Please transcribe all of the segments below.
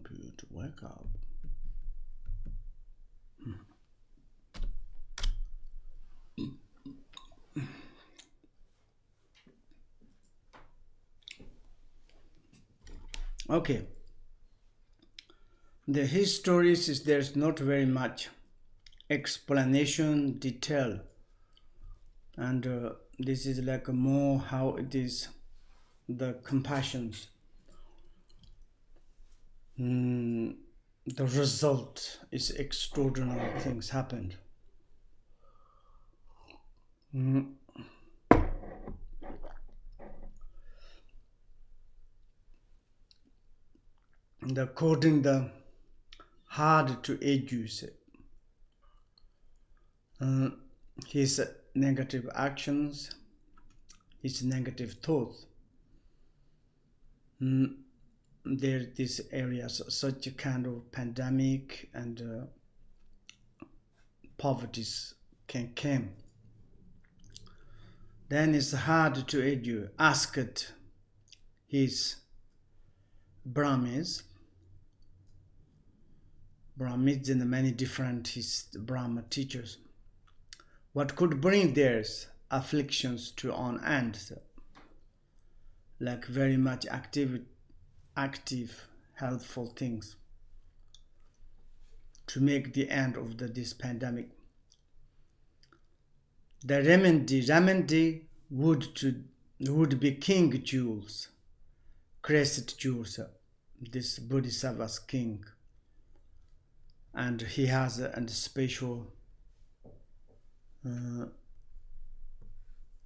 help you to wake up. Okay. His stories is there's not very much explanation, detail, and this is like more how it is, the compassions. The result is extraordinary things happened. According the hard to educe, his negative actions, his negative thoughts, there these areas, such a kind of pandemic and poverty can come. Then it's hard to asked his Brahmins and many different his Brahma teachers, what could bring their afflictions to an end, like very much active, helpful things to make the end of this pandemic. The remedy would be king jewels, crescent jewels, this Bodhisattva's king. And he has a special, you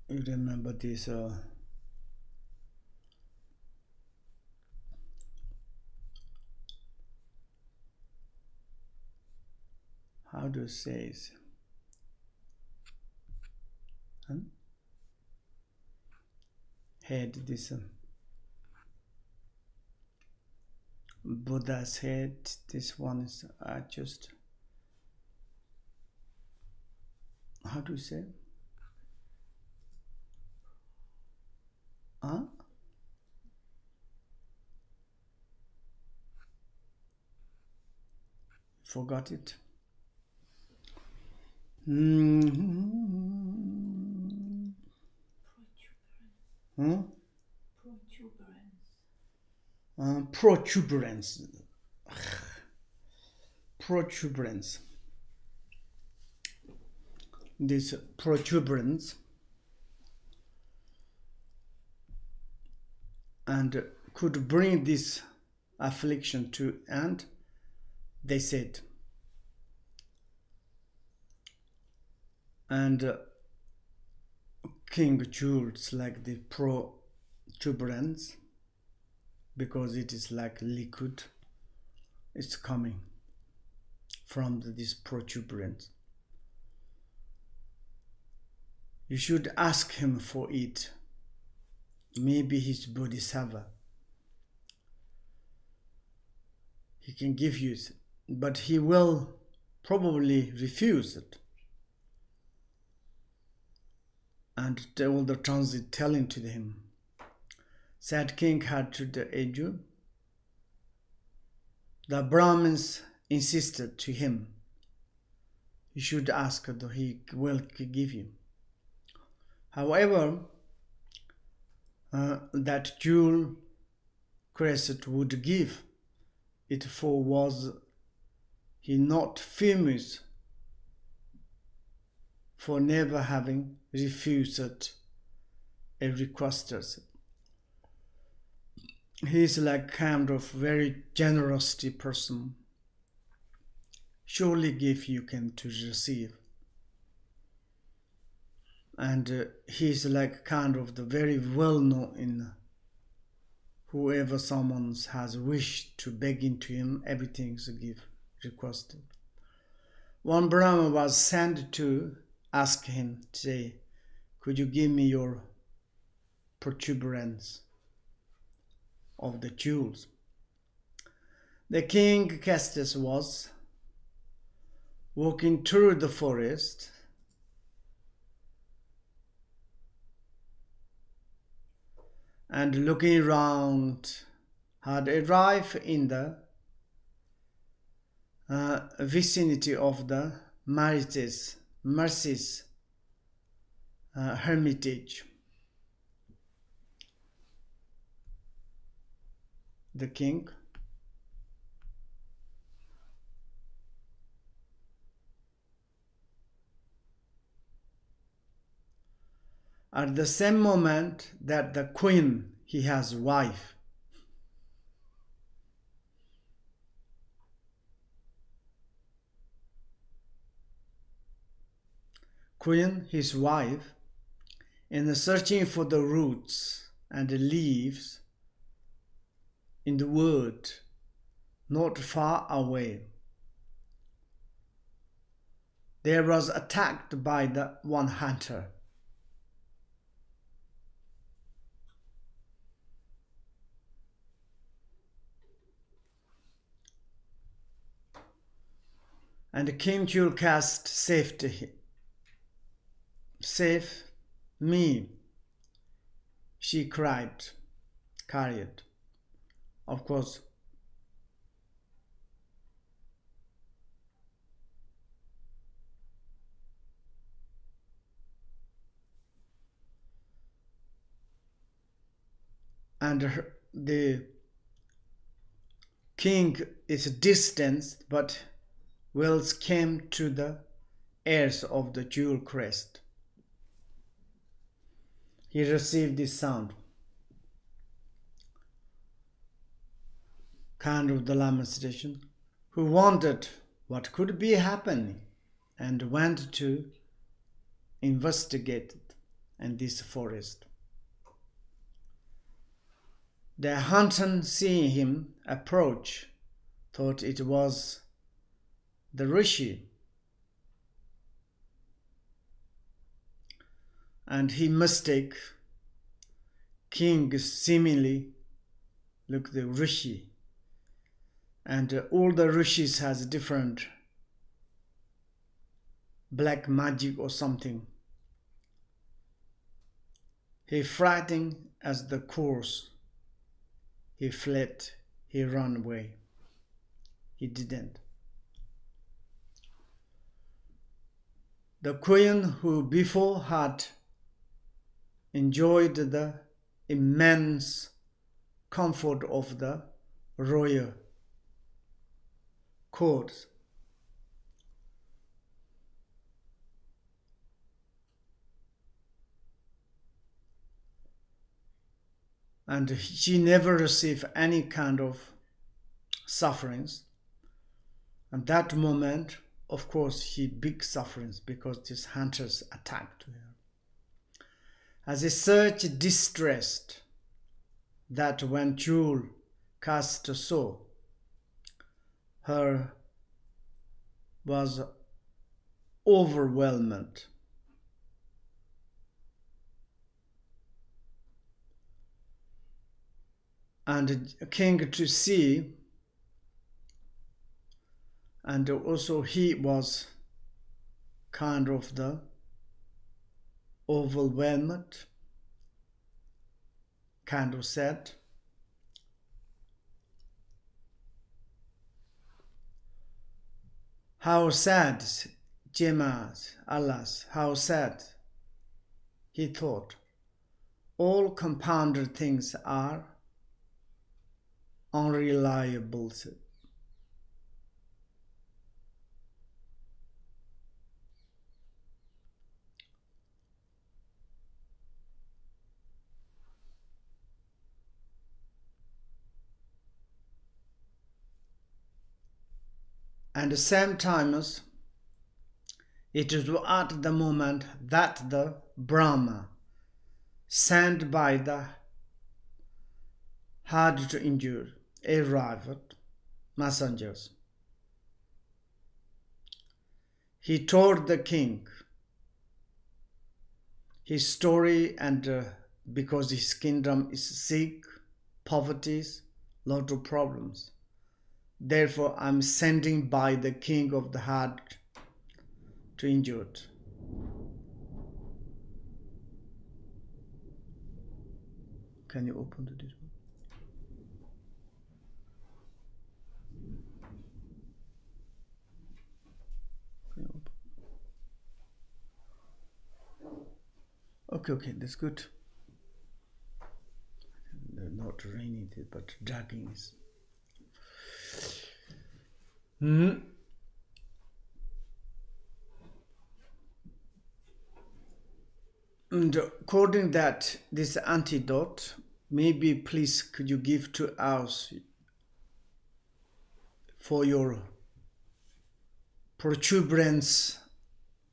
remember this, how do you say it? Head, this Buddha's head, this one is just, how do you say? Forgot it. Protuberance. This protuberance and could bring this affliction to end, they said. And king jewels like the protuberance, because it is like liquid, it's coming from this protuberance. You should ask him for it. Maybe he's Bodhisattva. He can give you, but he will probably refuse it. And all the transit telling to him, said king had to the Eju. The Brahmins insisted to him, you should ask, though he will give you. However, that jewel crescent would give it, for was he not famous for never having refused a requesters. He is like kind of very generosity person. Surely give you can to receive. And he is like kind of the very well known in whoever someone has wished to beg into him, everything is a give requested. One Brahma was sent to ask him, say, could you give me your protuberance of the jewels? The king Kestis was walking through the forest and looking around, had arrived in the vicinity of the Mercies Hermitage. The king at the same moment that the queen, he has wife, queen, his wife, in searching for the roots and the leaves in the wood not far away, there was attacked by the one hunter. And King Jewel cast save me, she cried, carried. Of course, and the king is distanced, but Wells came to the heirs of the jewel crest. He received this sound, kind of the Lama station, who wondered what could be happening and went to investigate in this forest. The hunter, seeing him approach, thought it was the rishi, and he mistake king seemingly look the rishi, and all the rishis has different black magic or something. He frightened as the course. He fled, he ran away. He didn't. The queen, who before had enjoyed the immense comfort of the royal court, and she never received any kind of sufferings. And that moment, of course, she big sufferings because these hunters attacked her. As a such distressed that when Jewel cast saw her was overwhelmed. And king to see, and also he was kind of the overwhelmed, kind of sad. How sad, Jigme, alas, how sad, he thought. All compounded things are unreliable. And the same time, it is at the moment that the Brahma, sent by the hard to injure, arrived messengers. He told the king his story, and because his kingdom is sick, poverty, lot of problems. Therefore, I'm sending by the king of the heart to injured. Can you open the this one? Okay, that's good. Not raining, but dragging is. And according that, this antidote, maybe please could you give to us for your protuberance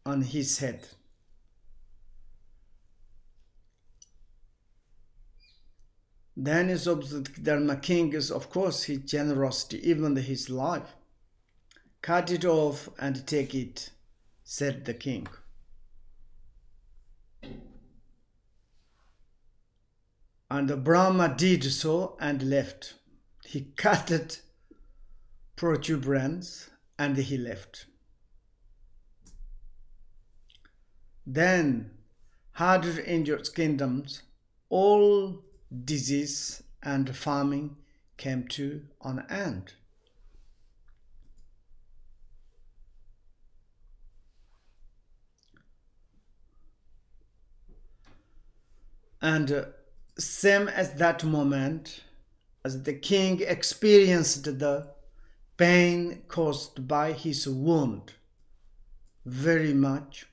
on his head. Then is observed Dharma King is, of course, his generosity, even his life. Cut it off and take it, said the king. And the Brahma did so and left. He cut it protuberance and he left. Then 100 injured kingdoms, all disease and famine came to an end. And same as that moment, as the king experienced the pain caused by his wound very much,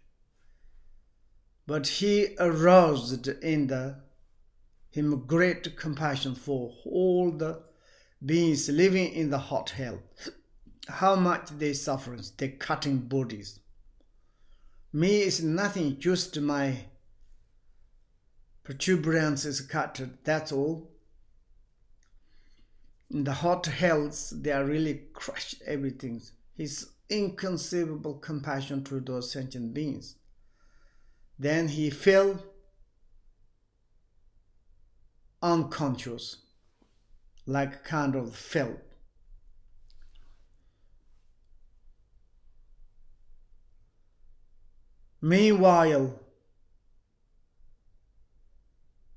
but he aroused in him great compassion for all the beings living in the hot hell. How much they suffer, they cutting bodies. Me is nothing, just my protuberance is cut, that's all. In the hot hells, they are really crushed everything. His inconceivable compassion to those sentient beings. Then he fell unconscious, like kind of fell. Meanwhile,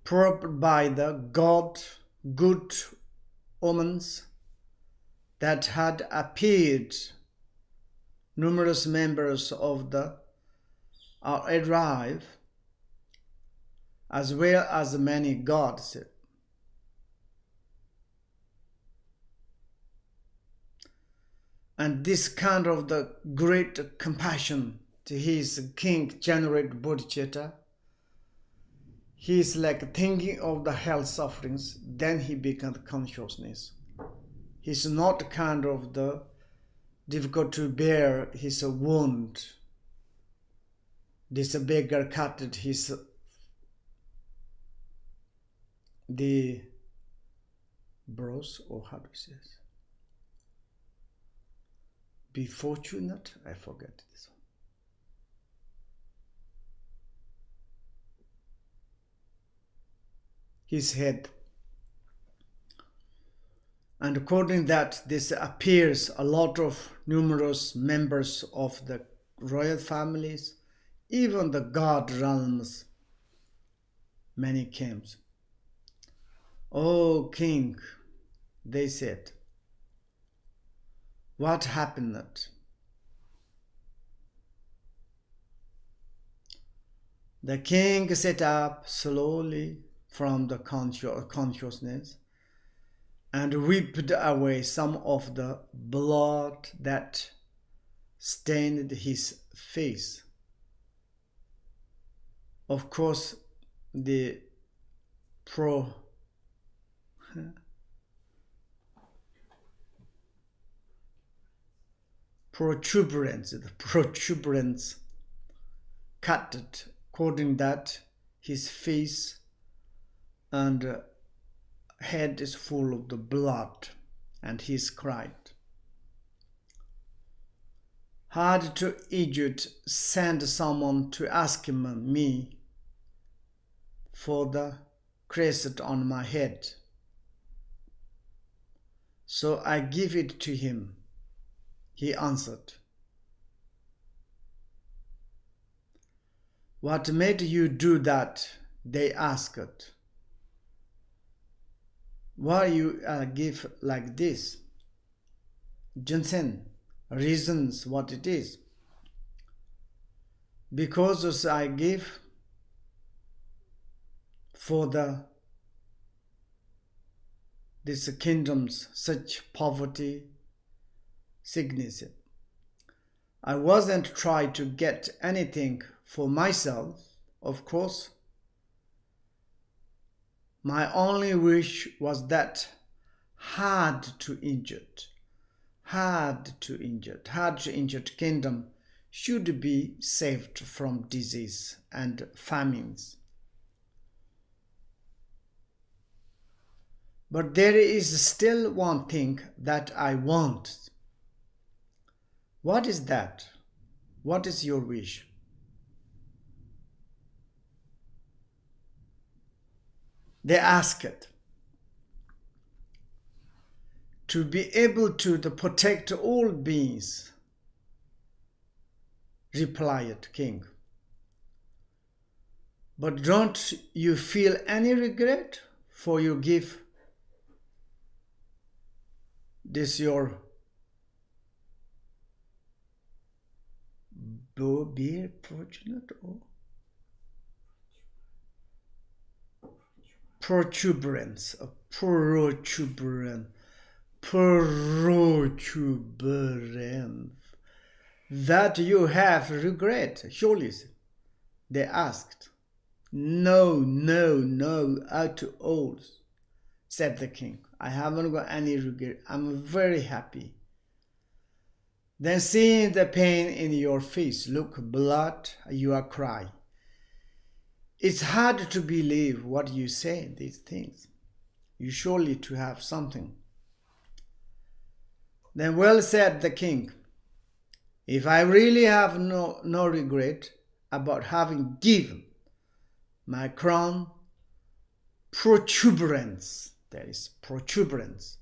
probed by the good omens that had appeared, numerous members of the arrive, as well as many gods. And this kind of the great compassion to his king generate Bodhicitta. He is like thinking of the hell sufferings, then he becomes consciousness. He's not kind of the difficult to bear his wound. This beggar cut the brows, or how do you say this? Be fortunate, I forget this one. His head. And according to that, this appears a lot of numerous members of the royal families, even the god realms, many came. "O king," they said, "what happened?" The king sat up slowly from the consciousness and wiped away some of the blood that stained his face. Of course, the protuberance cut, according that his face and head is full of the blood, and he's cried. Had to Egypt send someone to ask me for the crescent on my head. So I give it to him. He answered. "What made you do that?" they asked. "Why you give like this?" Jensen reasons what it is. "Because I give for these kingdoms such poverty, sickness. I wasn't trying to get anything for myself, of course. My only wish was that hard to injured kingdom should be saved from disease and famines. But there is still one thing that I want. What is that? What is your wish? They asked. To be able to protect all beings, replied King. But don't you feel any regret for you give this your be fortunate or protuberance that you have regret, surely, they asked. No, at all, said the king. I haven't got any regret. I'm very happy. Then seeing the pain in your face, look, blood, you are crying. It's hard to believe what you say, these things. You surely to have something. Then well said the king, if I really have no regret about having given my crown protuberance, there is protuberance,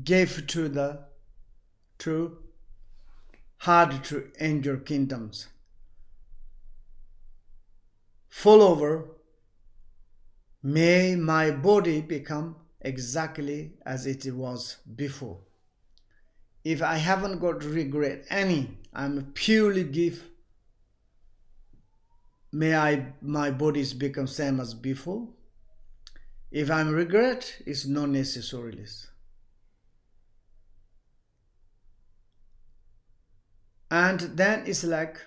gave to the two hard to endure kingdoms. Fall over, may my body become exactly as it was before. If I haven't got regret any, I'm purely give. May my bodies become same as before. If I'm regret, it's not necessarily. And then it's like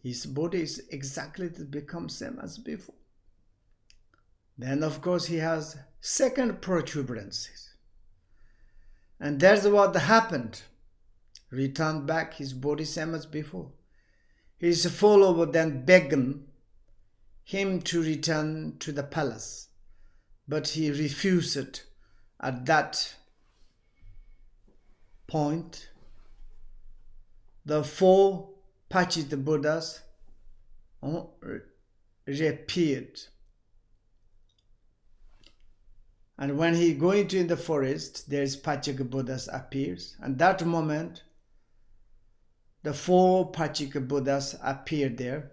his body is exactly to become same as before. Then of course he has second protuberances. And that's what happened. Returned back his body same as before. His follower then begged him to return to the palace. But he refused at that point. The four Pachita Buddhas reappeared. And when he going to in the forest, there is Pachika Buddhas appears. And that moment, the four Pachika Buddhas appeared there.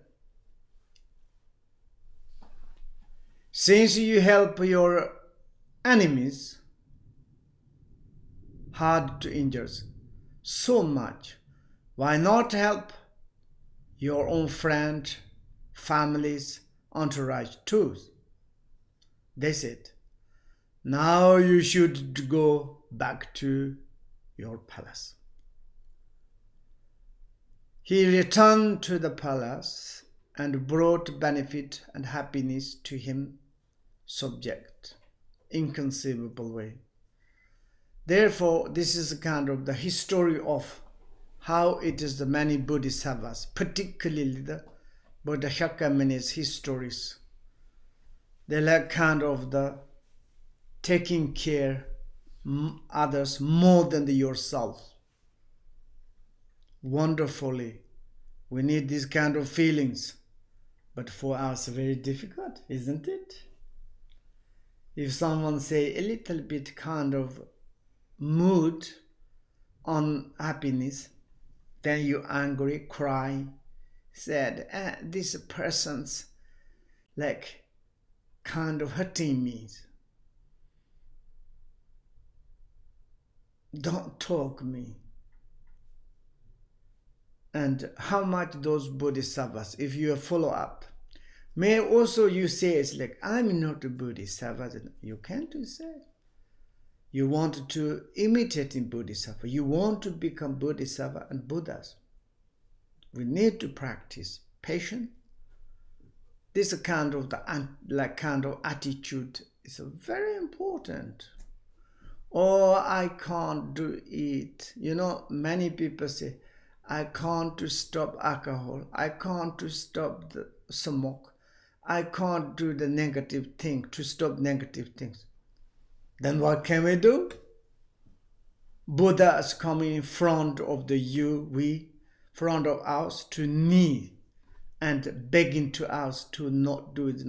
Since you help your enemies, hard to injure so much, why not help your own friend, families, entourage too? They said, now you should go back to your palace. He returned to the palace and brought benefit and happiness to him subject, inconceivable way. Therefore, this is a kind of the history of how it is the many Bodhisattvas, particularly the Bodhicitta histories. They like kind of the taking care others more than yourself. Wonderfully, we need these kind of feelings, but for us very difficult, isn't it? If someone say a little bit kind of mood on happiness, then you angry, cry, said, this person's like kind of hurting me. Don't talk me. and how much those bodhisattvas, if you follow up, may also you say it's like, I'm not a bodhisattva. You can't say. You want to imitate in bodhisattva. You want to become bodhisattva and Buddhas. We need to practice patience. This kind of attitude is very important. Oh, I can't do it. Many people say, I can't to stop alcohol. I can't to stop the smoke. I can't do the negative thing, to stop negative things. Then what can we do? Buddha is coming in front of front of us to knee and begging to us to not do it.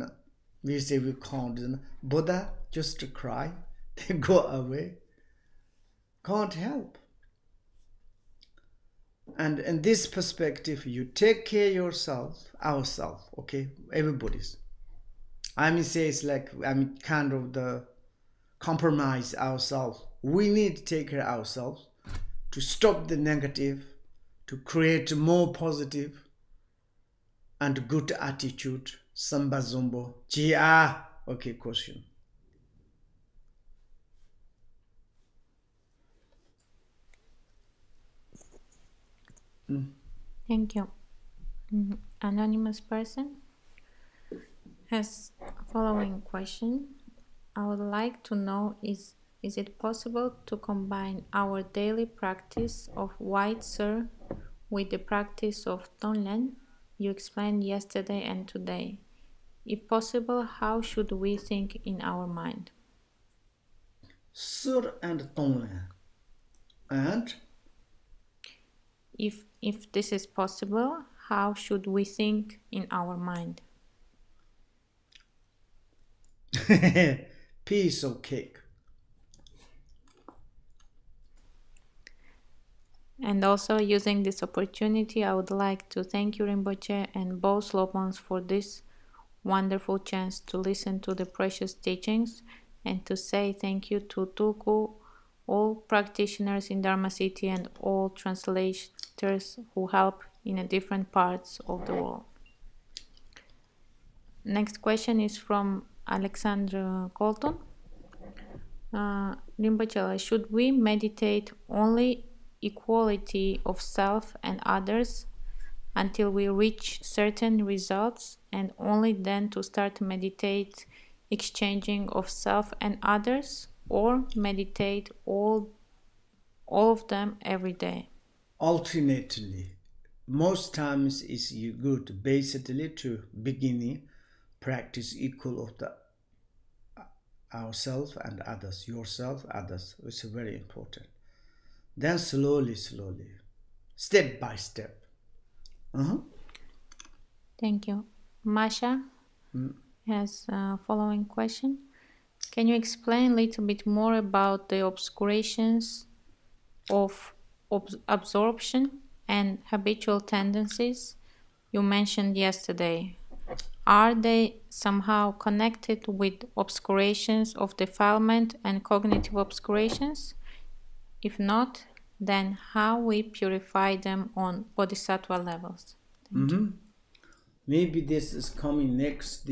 We say we can't do it. Buddha just to cry, they go away. Can't help. And in this perspective, you take care of yourself, ourselves, okay? Everybody's. Say it's like, kind of the compromise ourselves. We need to take care of ourselves to stop the negative, to create more positive and good attitude. Samba Zombo. Okay, question. Thank you. Anonymous person has following question. I would like to know, is it possible to combine our daily practice of White Sir with the practice of Tonglen you explained yesterday and today? If possible, how should we think in our mind? Sir and Tonglen. And? If this is possible, how should we think in our mind? Piece of cake. And also, using this opportunity, I would like to thank you, Rinpoche, and both Lopons for this wonderful chance to listen to the precious teachings, and to say thank you to Tulku, all practitioners in Dharma City, and all translators who help in different parts of the world. Next question is from Alexandra Colton. Rinpoche, should we meditate only equality of self and others until we reach certain results, and only then to start meditate exchanging of self and others, or meditate all of them every day? Alternately. Most times it's good basically to beginning practice equal of the ourself and others, yourself, others. It's very important. Then slowly, step by step. Thank you. Masha has a following question. Can you explain a little bit more about the obscurations of absorption and habitual tendencies you mentioned yesterday? Are they somehow connected with obscurations of defilement and cognitive obscurations? If not, then how we purify them on bodhisattva levels? Maybe this is coming next,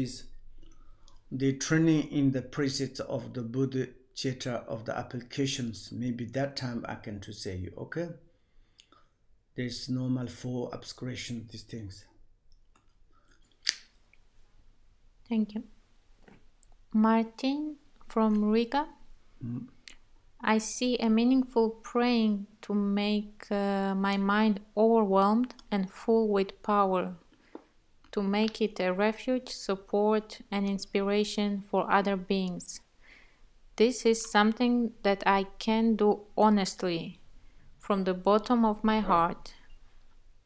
the training in the precepts of the Bodhicitta of the applications. Maybe that time I can to say you, okay? There's normal for obscuration, these things. Thank you. Martin from Riga. I see a meaningful praying to make my mind overwhelmed and full with power, to make it a refuge, support, and inspiration for other beings. This is something that I can do honestly, from the bottom of my heart.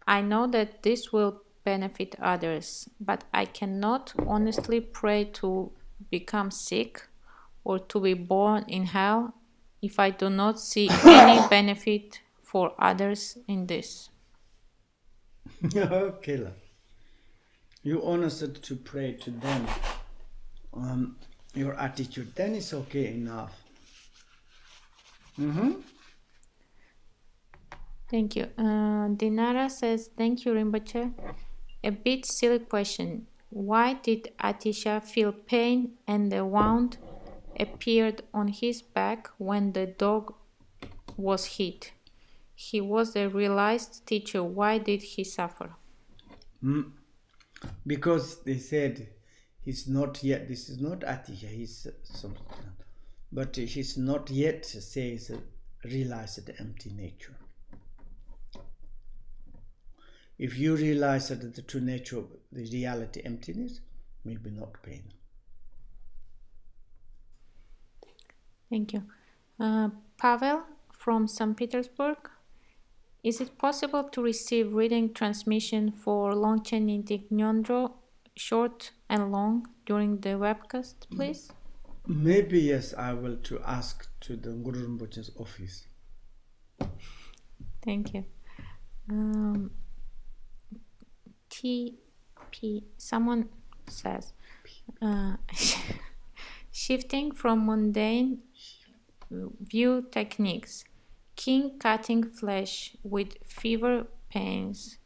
I know that this will benefit others, but I cannot honestly pray to become sick or to be born in hell if I do not see any benefit for others in this. Okay, you honest to pray to them, your attitude, then it's okay enough. Thank you. Dinara says, thank you, Rinpoche. A bit silly question. Why did Atisha feel pain and the wound appeared on his back when the dog was hit? He was a realized teacher. Why did he suffer? Because they said he's not yet, this is not Atisha, he's something, but he's not yet says realized the empty nature. If you realize that the true nature of the reality emptiness, maybe not pain. Thank you. Pavel from St. Petersburg. Is it possible to receive reading transmission for Longchen Nyondro, short and long, during the webcast, please? Maybe yes, I will to ask to the Guru Rinpoche's office. Thank you. TP, someone says, shifting from mundane view techniques, king cutting flesh with fever pains,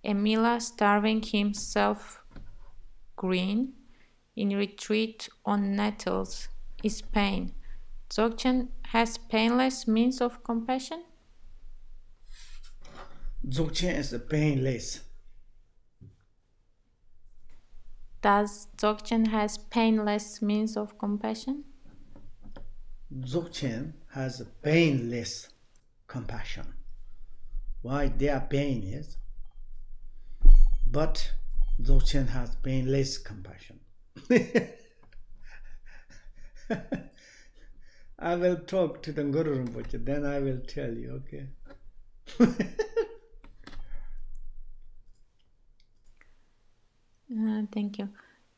Emila starving himself green, in retreat on nettles, is pain. Dzogchen has painless means of compassion? Dzogchen is painless. Does Dzogchen has painless means of compassion? Dzogchen has painless compassion. Why? Their pain is, but Dzogchen has painless compassion. I will talk to the Guru Rinpoche, then I will tell you, okay? Thank you.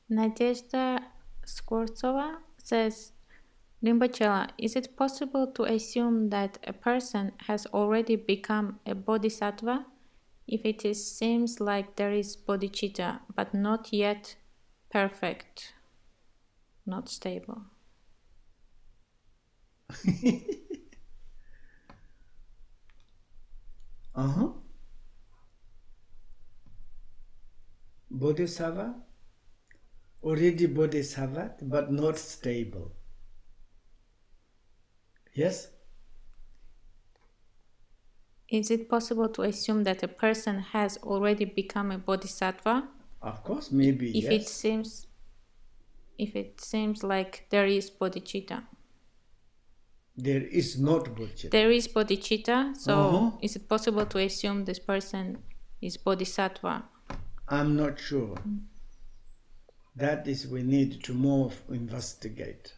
Nadezhda Skvortsova says, Rinpoche, is it possible to assume that a person has already become a bodhisattva if it seems like there is bodhicitta, but not yet perfect, not stable? Bodhisattva, already bodhisattva, but not stable. Yes? Is it possible to assume that a person has already become a bodhisattva? Of course, maybe, if yes. If it seems like there is bodhicitta. There is not bodhicitta. There is bodhicitta, so is it possible to assume this person is bodhisattva? I'm not sure. That is, we need to more investigate.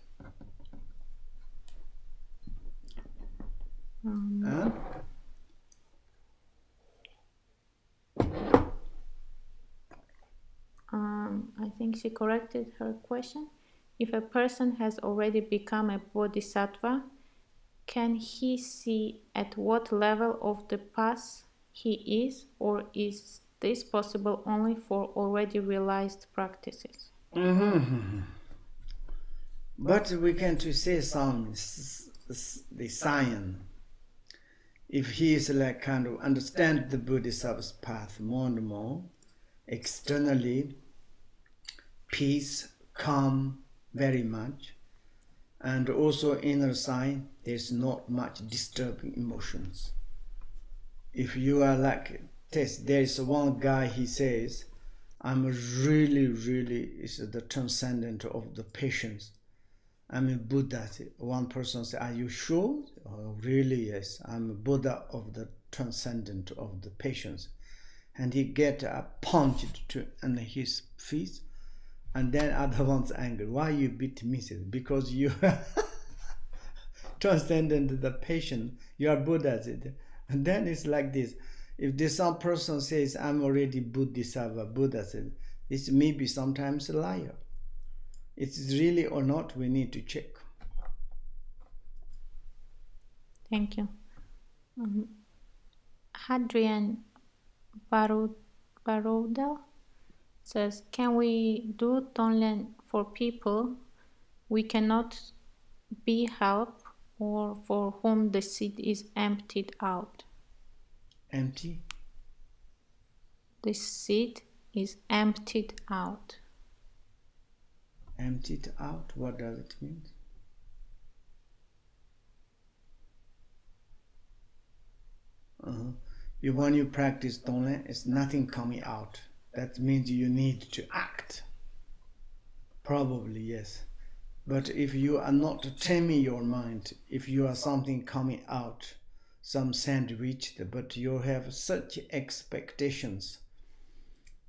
I think she corrected her question. If a person has already become a bodhisattva, can he see at what level of the path he is, or is this possible only for already realized practices? But we can to say some the science. If he is like kind of understand the Bodhisattva's path more and more, externally, peace, calm very much, and also inner side, there's not much disturbing emotions. If you are like test, there is one guy, he says, I'm really is the transcendent of the patience. I'm a Buddha. One person said, are you sure? Oh, really, yes. I'm a Buddha of the transcendent of the patience. And he get punched in his feet. And then other one's angry. Why you beat me? Because you transcendent the patient. You are Buddha. And then it's like this. If there's some person says, I'm already Bodhisattva, Buddha said, this may be sometimes a liar. It's really or not, we need to check. Thank you. Hadrian Barodel says, can we do Tonlen for people we cannot be help or for whom the seed is emptied out? Empty? This seed is emptied out. Emptied out? What does it mean? When you practice Tonglen, it's nothing coming out. That means you need to act. Probably, yes. But if you are not taming your mind, if you are something coming out, some sandwich, but you have such expectations,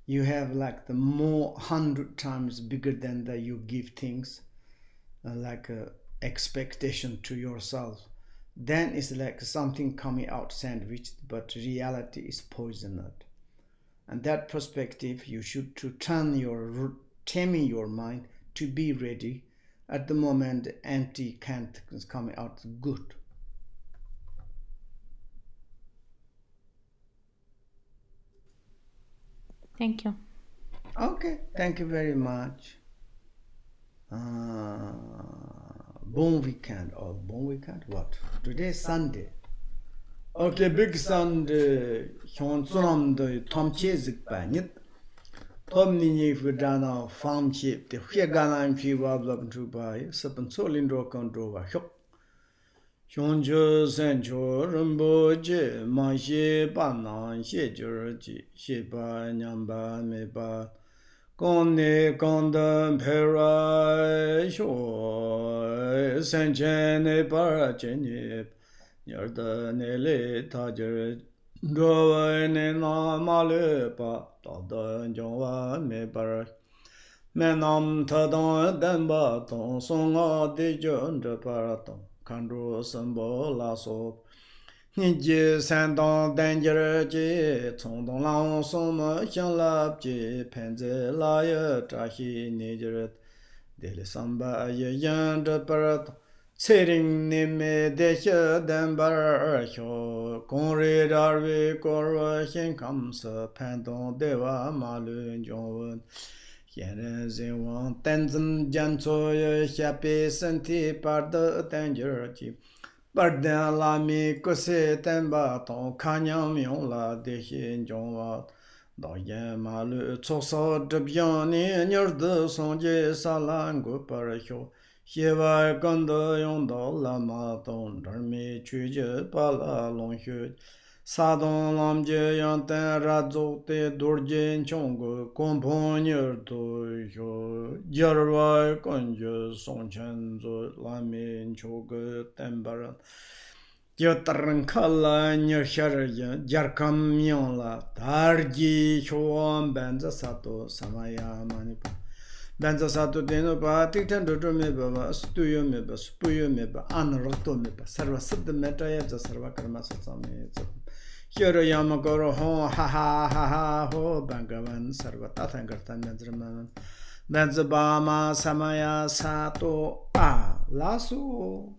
you have like the more 100 times bigger than that you give things, like a expectation to yourself, then it's like something coming out sandwiched, but reality is poisoned. And that perspective, you should to taming your mind to be ready. At the moment, empty can't is coming out good. Thank you. Okay, thank you very much. Bon weekend. Oh, bon weekend? What? Today is Sunday. Okay, big Sunday. Hyun the Tom Chezik Banit. Tom Nini Fudana farm ship. The Hiagana Fi Wablab to buy. Seven Solindo Condrova. Hyunjo Sancho Rumboje, Ma She Bana, She Jurji, She Ba Nyamba Meba. Konne Kondan Pera Sho Sanchene Parachenip Yarda Nele Tajer Drova Nena Malepa Tada Jova Mebara Menam Tadon Denba Ton Songa de Junda Paraton Kandro Sambo Laso Niji Sandon Danger Ji, Tongdong Lang Soma Xianglap Ji, Penzi Laya Trahi Nijiret, Deli Samba Yan de Parat, Tsering Nime Deshe Denbar Hyo, Kongri Darvi Korwa Hin Kamsa, Pandong Deva Malu Jongwen, Yen Zin Wang Tenzin Janso Xiapi Senti Parda Danger Ji. Bardan la mi kose tenba ton kanyam yon la de hin jongwa da yen ma lu tsosa de bien ni nyer de sonje salan go par hyo xie ganda yon da la ma ton dar mi chu je pa la long hyo sa don lam je yan ten ra zo te dur jin chong go kompon nyer do hyo jarwa kon je song chen zo la mi cho go tembaran Yotarang kala nyarshara jarkam myola tarji choam benza sato samaya manipa benza sato deno pa tiktan dodo meba stuyo meba spuyo meba anrato meba sarva siddha metaya ja sarva karma satsame Hyoro yamakoro ho ha ha ha ha ho bangavan sarva tathangartan benzraman benza bama samaya sato a laso